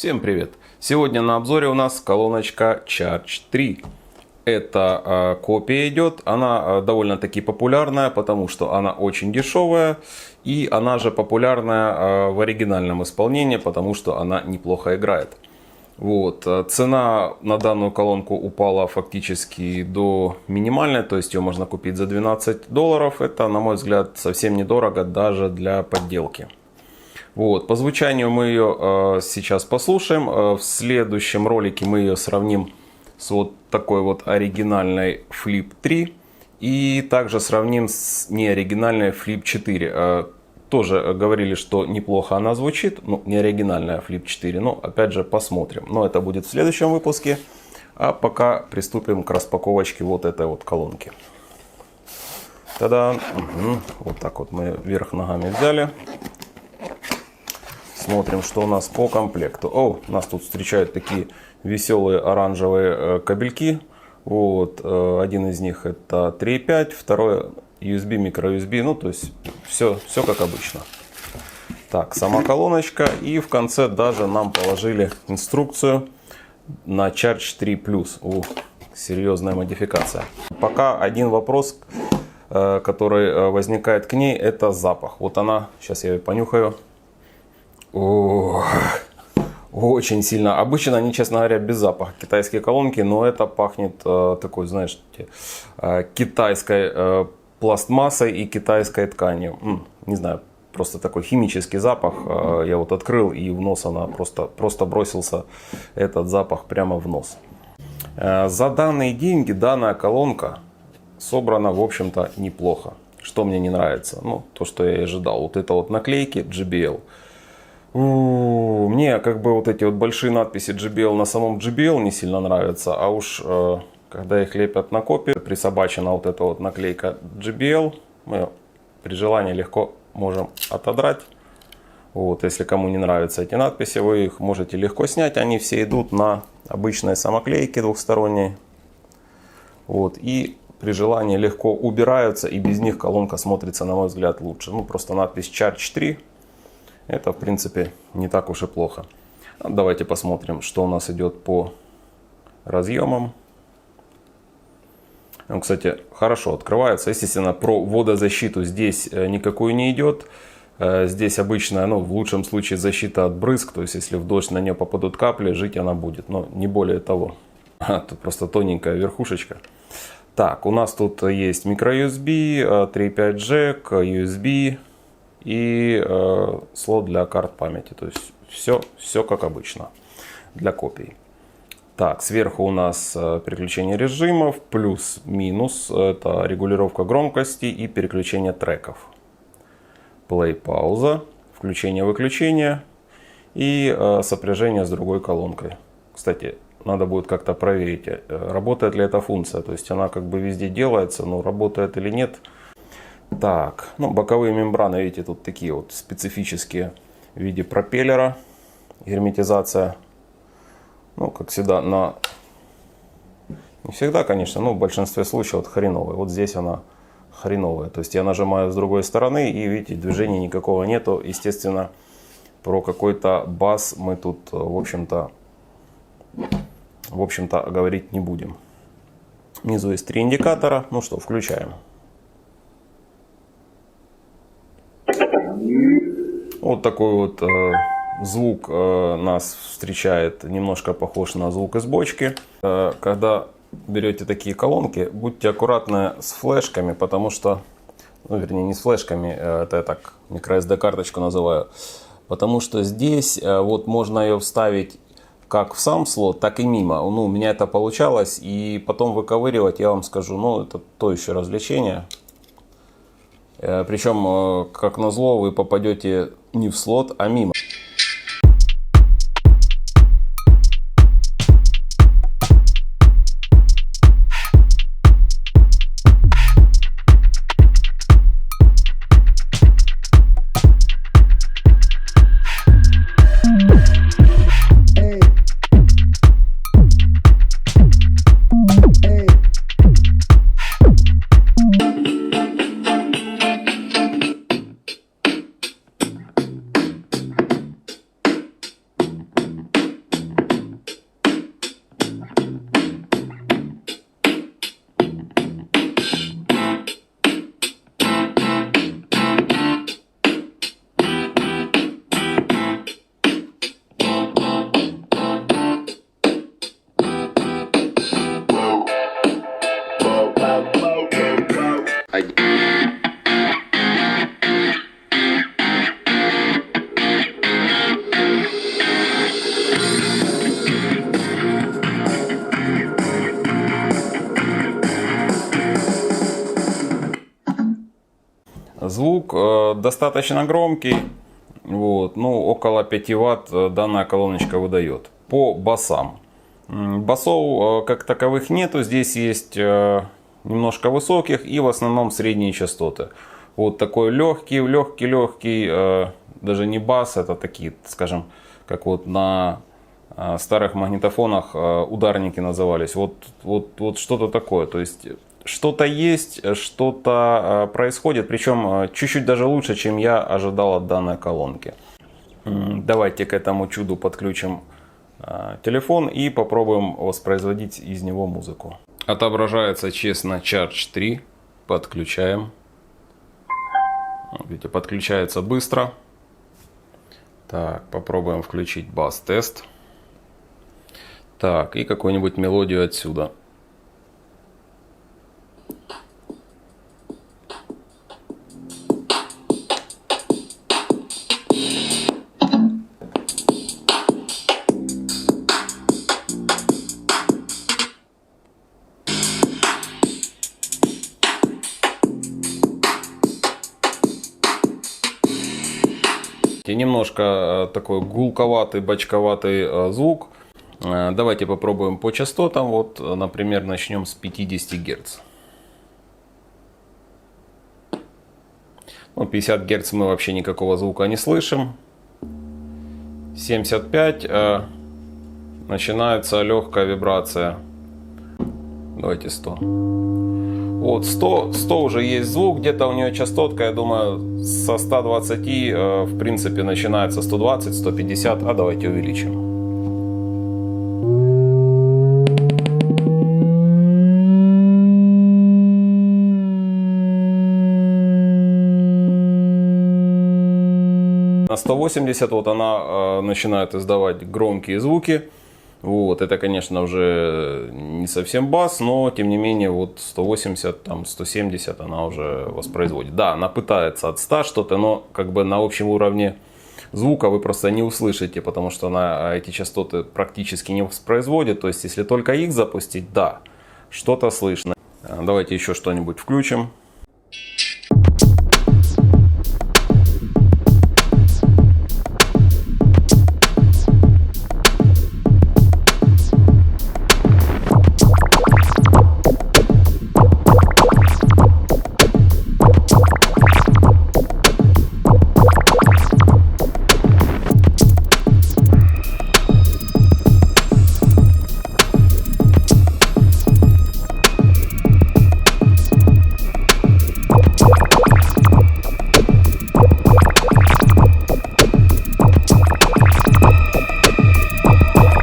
Всем привет! Сегодня на обзоре у нас колоночка Charge 3. Это копия идет, она довольно-таки популярная, потому что она очень дешевая. И она же популярная в оригинальном исполнении, потому что она неплохо играет. Вот. Цена на данную колонку упала фактически до минимальной, то есть ее можно купить за $12. Это, на мой взгляд, совсем недорого даже для подделки. Вот, по звучанию мы ее сейчас послушаем. В следующем ролике мы ее сравним с вот такой вот оригинальной Flip 3. И также сравним с неоригинальной Flip 4. Тоже говорили, что неплохо она звучит. Ну, не оригинальная Flip 4, но опять же посмотрим. Но это будет в следующем выпуске. А пока приступим к распаковочке вот этой вот колонки. Та-да! Вот так вот мы вверх ногами взяли. Смотрим, что у нас по комплекту. О, нас тут встречают такие веселые оранжевые кабельки. Вот, один из них это 3.5, второй USB, microUSB. Ну, то есть все как обычно. Так, сама колоночка. И в конце даже нам положили инструкцию на Charge 3+. Серьезная модификация. Пока один вопрос, который возникает к ней, это запах. Вот она, сейчас я ее понюхаю. Очень сильно. Обычно они, честно говоря, без запаха. Китайские колонки, но это пахнет такой, знаешь, китайской пластмассой и китайской тканью. Не знаю, просто такой химический запах. Я вот открыл, и в нос она просто бросился этот запах прямо в нос. За данные деньги данная колонка собрана, в общем-то, неплохо. Что мне не нравится? Ну, то, что я и ожидал. Вот это вот наклейки JBL. Мне как бы вот эти вот большие надписи JBL на самом JBL не сильно нравятся, а уж когда их лепят на копию, присобачена вот эта вот наклейка JBL, мы при желании легко можем отодрать. Вот, если кому не нравятся эти надписи, вы их можете легко снять, они все идут на обычной самоклейке двухсторонней. Вот, и при желании легко убираются, и без них колонка смотрится, на мой взгляд, лучше. Ну, просто надпись Charge 3. Это, в принципе, не так уж и плохо. Давайте посмотрим, что у нас идет по разъемам. Он, кстати, хорошо открывается. Естественно, про водозащиту здесь никакую не идет. Здесь обычная, ну, в лучшем случае, защита от брызг. То есть, если в дождь на нее попадут капли, жить она будет. Но не более того. Тут просто тоненькая верхушечка. Так, у нас тут есть microUSB, 3.5 джек, USB. И слот для карт памяти. То есть все как обычно для копий. Так, сверху у нас переключение режимов, плюс-минус. Это регулировка громкости и переключение треков. Play-пауза, включение-выключение и сопряжение с другой колонкой. Кстати, надо будет как-то проверить, работает ли эта функция. То есть она как бы везде делается, но работает или нет. Так, ну, боковые мембраны, видите, тут такие вот специфические в виде пропеллера. Герметизация, ну, как всегда, не всегда, конечно, но в большинстве случаев вот хреновая. Вот здесь она хреновая. То есть я нажимаю с другой стороны, и, видите, движения никакого нету. Естественно, про какой-то бас мы тут, в общем-то, говорить не будем. Внизу есть 3 индикатора. Ну что, включаем. Вот такой вот звук нас встречает, немножко похож на звук из бочки. Когда берете такие колонки, будьте аккуратны с флешками, потому что, ну, вернее, не с флешками, это я так microSD карточку называю, потому что здесь вот можно ее вставить как в сам слот, так и мимо. Ну, у меня это получалось, и потом выковыривать, я вам скажу, ну, это то еще развлечение. Причем, как назло, вы попадете не в слот, а мимо. Звук достаточно громкий. Вот, ну, около 5 Вт данная колоночка выдает. По басам. Басов как таковых нету. Здесь есть немножко высоких и в основном средние частоты. Вот такой легкий, даже не бас, это такие, скажем, как вот на старых магнитофонах ударники назывались. Вот что-то такое. То есть что-то есть, что-то происходит, причем чуть-чуть даже лучше, чем я ожидал от данной колонки. Давайте к этому чуду подключим телефон и попробуем воспроизводить из него музыку. Отображается честно Charge 3. Подключаем. Видите, подключается быстро. Так, попробуем включить бас-тест. Так, и какую-нибудь мелодию отсюда. Немножко такой гулковатый, бочковатый звук. Давайте попробуем по частотам. Вот, например, начнем с 50 Гц. Ну, 50 Гц мы вообще никакого звука не слышим. 75 начинается легкая вибрация. Давайте 100. Вот 100 уже есть звук, где-то у нее частотка, я думаю, со 120 в принципе начинается 120, 150, а давайте увеличим. На 180 вот она начинает издавать громкие звуки. Вот, это, конечно, уже не совсем бас, но, тем не менее, вот 180, там, 170 она уже воспроизводит. Да, она пытается от 100 что-то, но как бы на общем уровне звука вы просто не услышите, потому что она эти частоты практически не воспроизводит. То есть, если только их запустить, да, что-то слышно. Давайте еще что-нибудь включим.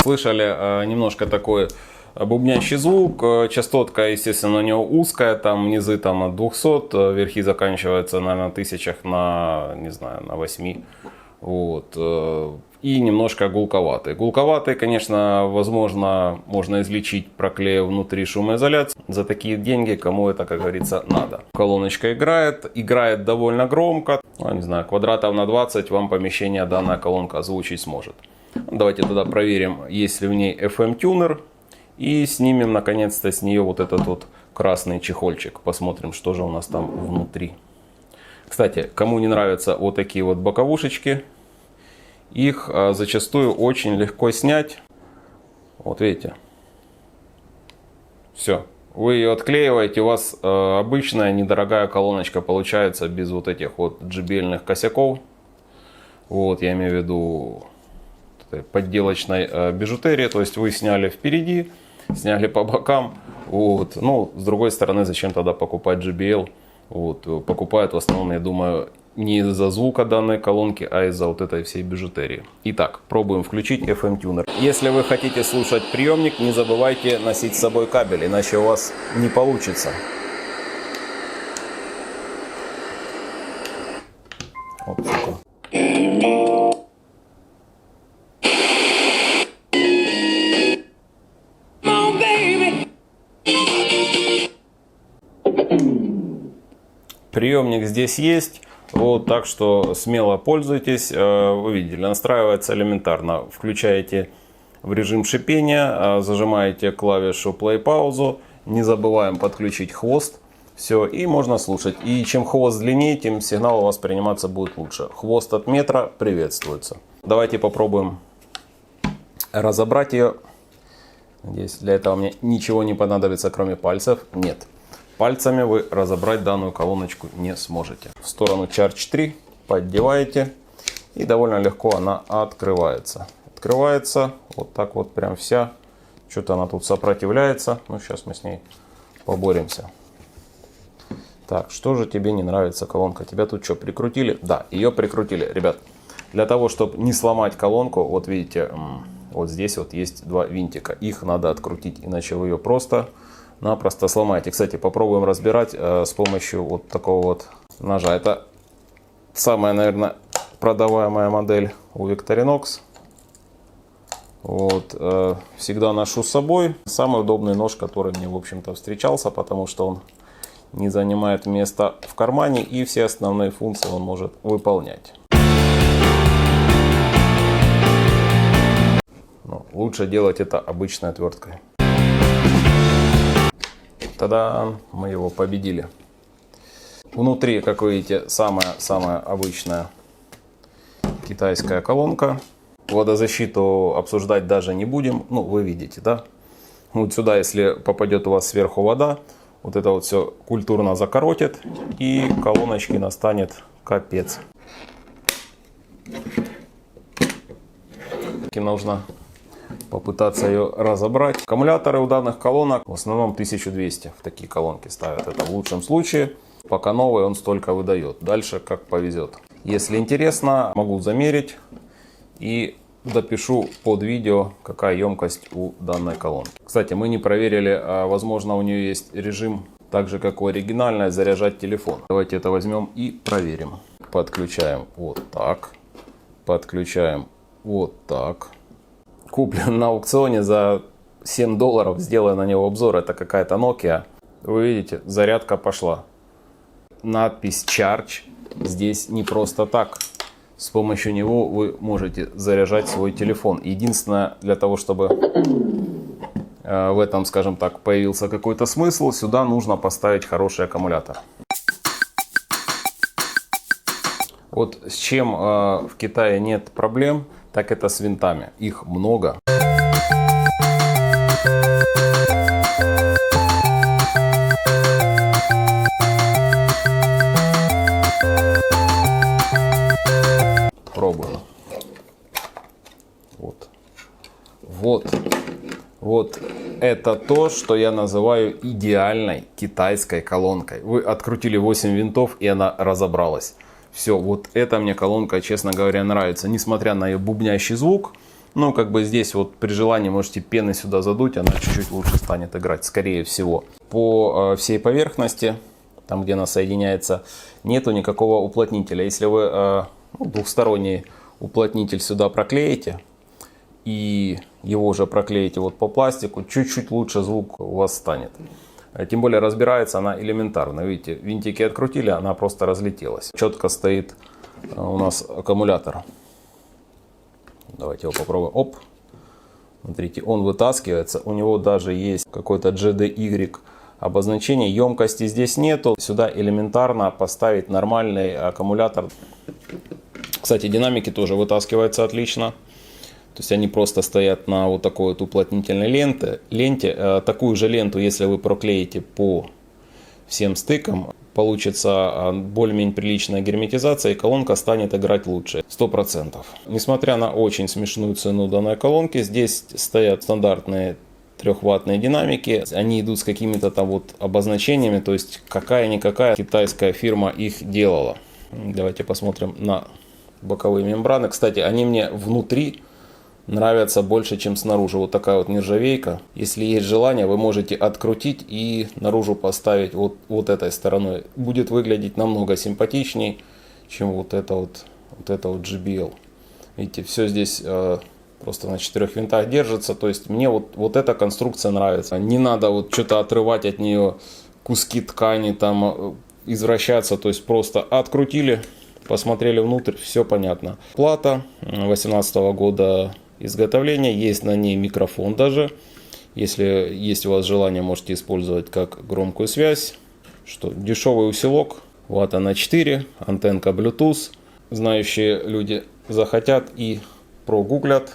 Слышали немножко такой бубнящий звук, частотка, естественно, у него узкая, там низы там от 200, верхи заканчиваются, наверное, на тысячах, на, не знаю, на 8. Вот. И немножко гулковатый. Гулковатый, конечно, возможно, можно излечить, проклеив внутри шумоизоляцию. За такие деньги, кому это, как говорится, надо. Колоночка играет довольно громко. Не знаю, квадратов на 20 вам помещение данная колонка озвучить сможет. Давайте тогда проверим, есть ли в ней FM-тюнер. И снимем, наконец-то, с нее вот этот вот красный чехольчик. Посмотрим, что же у нас там внутри. Кстати, кому не нравятся вот такие вот боковушечки, их зачастую очень легко снять. Вот видите. Все. Вы ее отклеиваете, у вас обычная недорогая колоночка получается без вот этих вот JBL-ных косяков. Вот, я имею в виду подделочной бижутерии. То есть вы сняли впереди, сняли по бокам. Вот. Ну, с другой стороны, зачем тогда покупать JBL? Вот. Покупают в основном, я думаю, не из-за звука данной колонки, а из-за вот этой всей бижутерии. Итак, пробуем включить FM-тюнер. Если вы хотите слушать приемник, не забывайте носить с собой кабель, иначе у вас не получится. Вот такой. Приемник здесь есть, вот, так что смело пользуйтесь. Вы видели, настраивается элементарно. Включаете в режим шипения, зажимаете клавишу play паузу. Не забываем подключить хвост. Все, и можно слушать. И чем хвост длиннее, тем сигнал у вас приниматься будет лучше. Хвост от метра приветствуется. Давайте попробуем разобрать ее. Надеюсь, для этого мне ничего не понадобится, кроме пальцев. Нет. Пальцами вы разобрать данную колоночку не сможете. В сторону Charge 3 поддеваете. И довольно легко она открывается. Открывается вот так вот прям вся. Что-то она тут сопротивляется. Ну, сейчас мы с ней поборемся. Так, что же тебе не нравится колонка? Тебя тут что, прикрутили? Да, ее прикрутили. Ребят, для того, чтобы не сломать колонку, вот видите, вот здесь вот есть два винтика. Их надо открутить, иначе вы ее просто-напросто сломаете. Кстати, попробуем разбирать с помощью вот такого вот ножа. Это самая, наверное, продаваемая модель у Victorinox. Вот, всегда ношу с собой. Самый удобный нож, который мне, в общем-то, встречался, потому что он не занимает места в кармане и все основные функции он может выполнять. Но лучше делать это обычной отверткой. Тогда мы его победили. Внутри, как вы видите, самая обычная китайская колонка. Водозащиту обсуждать даже не будем. Ну, вы видите, да? Вот сюда, если попадет у вас сверху вода, вот это вот все культурно закоротит, и колоночки настанет капец. И нужно попытаться ее разобрать. Аккумуляторы у данных колонок в основном 1200. В такие колонки ставят. Это в лучшем случае. Пока новый он столько выдает. Дальше как повезет. Если интересно, могу замерить и допишу под видео, какая емкость у данной колонки. Кстати, мы не проверили, возможно, у нее есть режим, так же как у оригинальной, заряжать телефон. Давайте это возьмем и проверим. Подключаем вот так. Подключаем вот так. Куплен на аукционе за $7. Сделаю на него обзор. Это какая-то Nokia. Вы видите, зарядка пошла. Надпись Charge здесь не просто так. С помощью него вы можете заряжать свой телефон. Единственное, для того, чтобы в этом, скажем так, появился какой-то смысл, сюда нужно поставить хороший аккумулятор. Вот с чем в Китае нет проблем, так это с винтами. Их много. Пробуем. Вот это то, что я называю идеальной китайской колонкой. Вы открутили 8 винтов, и она разобралась. Все, вот эта мне колонка, честно говоря, нравится. Несмотря на ее бубнящий звук, ну, как бы здесь вот при желании можете пены сюда задуть, она чуть-чуть лучше станет играть, скорее всего. По всей поверхности, там где она соединяется, нету никакого уплотнителя. Если вы двухсторонний уплотнитель сюда проклеите и его уже проклеите вот по пластику, чуть-чуть лучше звук у вас станет. Тем более разбирается она элементарно. Видите, винтики открутили, она просто разлетелась. Четко стоит у нас аккумулятор. Давайте его попробуем. Оп. Смотрите, он вытаскивается. У него даже есть какой-то GDY обозначение. Емкости здесь нету. Сюда элементарно поставить нормальный аккумулятор. Кстати, динамики тоже вытаскиваются отлично. То есть они просто стоят на вот такой вот уплотнительной ленте. Такую же ленту, если вы проклеите по всем стыкам, получится более-менее приличная герметизация, и колонка станет играть лучше. 100%. Несмотря на очень смешную цену данной колонки, здесь стоят стандартные 3-ваттные динамики. Они идут с какими-то там вот обозначениями, то есть какая-никакая китайская фирма их делала. Давайте посмотрим на боковые мембраны. Кстати, они мне внутри нравятся больше, чем снаружи. Вот такая вот нержавейка. Если есть желание, вы можете открутить и наружу поставить вот этой стороной. Будет выглядеть намного симпатичней, чем вот это вот JBL. Видите, все здесь просто на 4 винтах держится. То есть мне вот эта конструкция нравится. Не надо вот что-то отрывать от нее куски ткани, там извращаться. То есть просто открутили, посмотрели внутрь, все понятно. Плата 2018 года изготовления, есть на ней микрофон даже. Если есть у вас желание, можете использовать как громкую связь. что дешевый усилок, ватта на 4, антенка Bluetooth. Знающие люди захотят и прогуглят.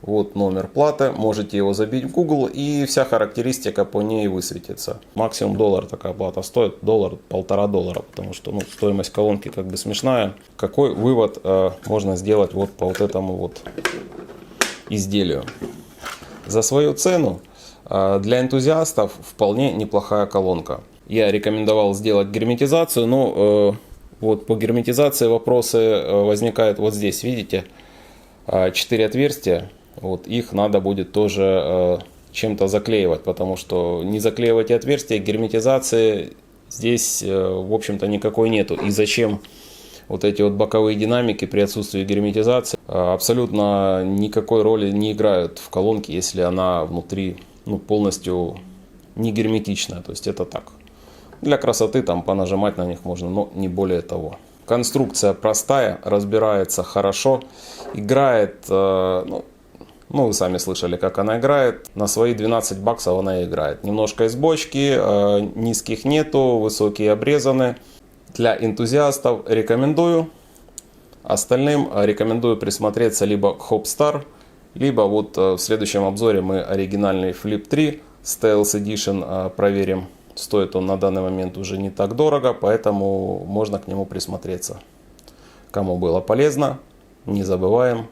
Вот номер платы, можете его забить в Google, и вся характеристика по ней высветится. Максимум $1 такая плата стоит, $1-1,5, потому что стоимость колонки как бы смешная. Какой вывод можно сделать вот по вот этому вот изделию? За свою цену для энтузиастов вполне неплохая колонка. Я рекомендовал сделать герметизацию, но вот по герметизации вопросы возникают вот здесь, видите, 4 отверстия. Вот их надо будет тоже чем-то заклеивать, потому что не заклеивать отверстия, герметизации здесь, в общем-то, никакой нету. И зачем вот эти вот боковые динамики при отсутствии герметизации абсолютно никакой роли не играют в колонке, если она внутри полностью не герметичная. То есть это так. Для красоты там понажимать на них можно, но не более того. Конструкция простая, разбирается хорошо, играет, вы сами слышали, как она играет. На свои $12 она играет. Немножко из бочки, низких нету, высокие обрезаны. Для энтузиастов рекомендую. Остальным рекомендую присмотреться либо к Hopstar, либо вот в следующем обзоре мы оригинальный Flip 3 Stealth Edition проверим. Стоит он на данный момент уже не так дорого, поэтому можно к нему присмотреться. Кому было полезно, не забываем